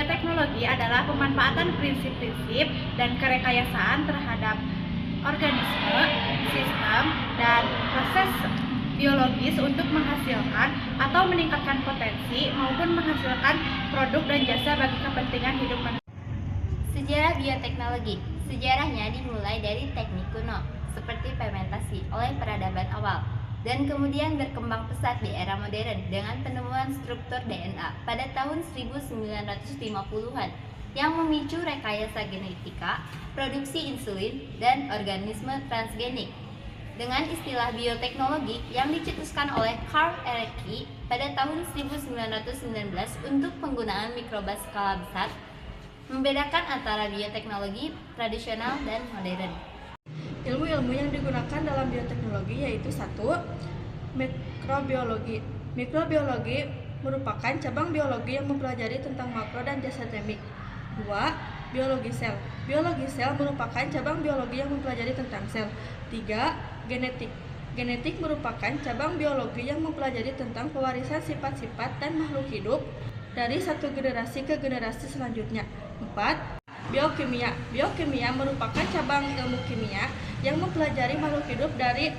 Bioteknologi adalah pemanfaatan prinsip-prinsip dan kerekayasaan terhadap organisme, sistem, dan proses biologis untuk menghasilkan atau meningkatkan potensi maupun menghasilkan produk dan jasa bagi kepentingan hidup manusia. Sejarah bioteknologi. Sejarahnya dimulai dari teknik kuno, seperti fermentasi oleh peradaban awal, dan kemudian berkembang pesat di era modern dengan penemuan struktur DNA pada tahun 1950-an yang memicu rekayasa genetika, produksi insulin, dan organisme transgenik. Dengan istilah bioteknologi yang dicetuskan oleh Carl Erecki pada tahun 1919 untuk penggunaan mikroba skala besar, membedakan antara bioteknologi tradisional dan modern. Ilmu-ilmu yang digunakan dalam bioteknologi yaitu 1. Mikrobiologi. Mikrobiologi merupakan cabang biologi yang mempelajari tentang makro dan diastereomik. 2. Biologi sel. Biologi sel merupakan cabang biologi yang mempelajari tentang sel. 3. Genetik. Genetik merupakan cabang biologi yang mempelajari tentang pewarisan sifat-sifat dan makhluk hidup dari satu generasi ke generasi selanjutnya. 4. Biokimia. Biokimia merupakan cabang ilmu kimia yang mempelajari makhluk hidup dari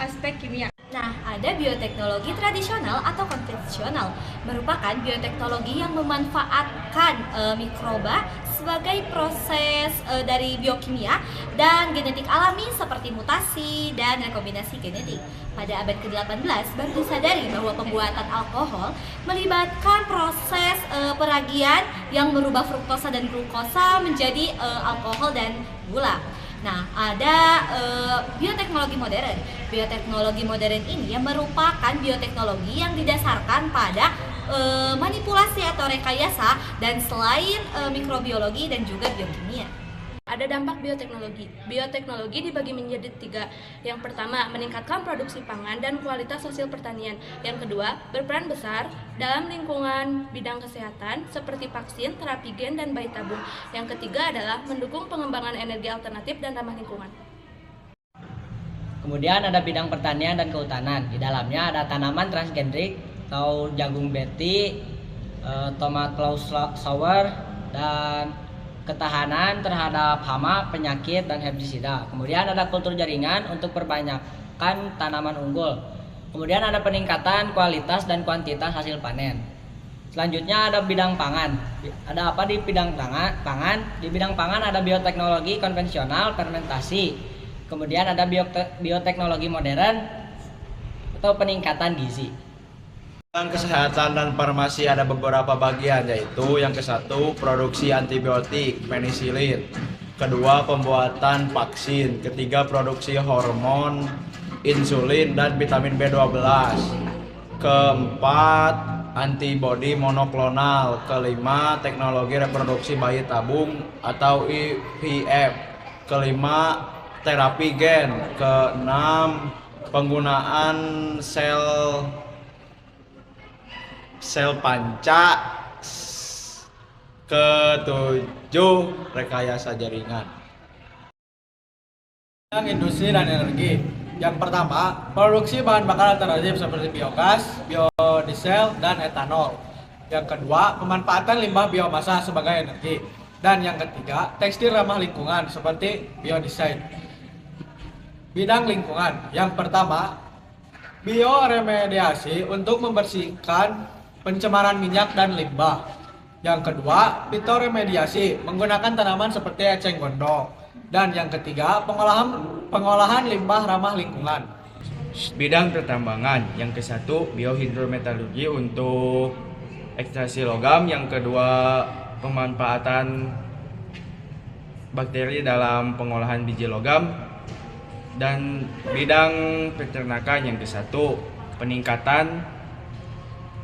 aspek kimia. Nah, ada bioteknologi tradisional atau konvensional, merupakan bioteknologi yang memanfaatkan mikroba sebagai proses dari biokimia dan genetik alami seperti mutasi dan rekombinasi genetik. Pada abad ke-18 baru disadari bahwa pembuatan alkohol melibatkan proses peragian yang merubah fruktosa dan glukosa menjadi alkohol dan gula. Nah, ada bioteknologi modern. Bioteknologi modern ini yang merupakan bioteknologi yang didasarkan pada manipulasi atau rekayasa dan selain mikrobiologi dan juga biokimia. Ada dampak bioteknologi. Bioteknologi dibagi menjadi 3. Yang pertama, meningkatkan produksi pangan dan kualitas hasil pertanian. Yang kedua, berperan besar dalam lingkungan bidang kesehatan seperti vaksin, terapi gen, dan bayi tabung. Yang ketiga adalah mendukung pengembangan energi alternatif dan ramah lingkungan. Kemudian ada bidang pertanian dan kehutanan. Di dalamnya ada tanaman transgenik atau jagung beti, tomat sour, dan ketahanan terhadap hama, penyakit, dan herbisida. Kemudian ada kultur jaringan untuk perbanyakkan tanaman unggul. Kemudian ada peningkatan kualitas dan kuantitas hasil panen. Selanjutnya ada bidang pangan. Ada apa di bidang pangan? Di bidang pangan ada bioteknologi konvensional, fermentasi. Kemudian ada bioteknologi modern atau peningkatan gizi. Tentang kesehatan dan farmasi ada beberapa bagian, yaitu yang ke-1 produksi antibiotik, penisilin, kedua pembuatan vaksin, ketiga produksi hormon, insulin, dan vitamin B12, keempat antibodi monoklonal, kelima teknologi reproduksi bayi tabung atau IVF, kelima terapi gen, keenam penggunaan sel panca, ketujuh rekayasa jaringan. Industri dan energi. Yang pertama, produksi bahan bakar alternatif seperti biogas, biodiesel, dan etanol. Yang kedua, pemanfaatan limbah biomasa sebagai energi. Dan yang ketiga, tekstil ramah lingkungan seperti biodesain. Bidang lingkungan. Yang pertama, bioremediasi untuk membersihkan pencemaran minyak dan limbah. Yang kedua, fitoremediasi menggunakan tanaman seperti eceng gondok. Dan yang ketiga, pengolahan limbah ramah lingkungan. Bidang pertambangan. Yang ke-1 biohidrometalurgi untuk ekstraksi logam. Yang kedua, pemanfaatan bakteri dalam pengolahan biji logam. Dan bidang peternakan. Yang ke-1 peningkatan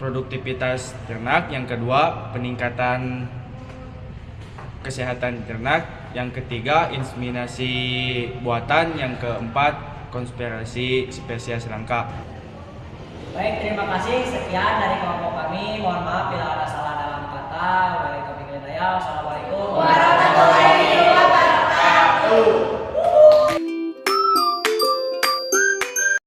produktivitas ternak, yang kedua peningkatan kesehatan ternak, yang ketiga inseminasi buatan, yang keempat konspirasi spesies langka. Baik, terima kasih. Sekian dari kelompok kami. Mohon maaf bila ada salah dalam kata. Assalamualaikum warahmatullahi wabarakatuh.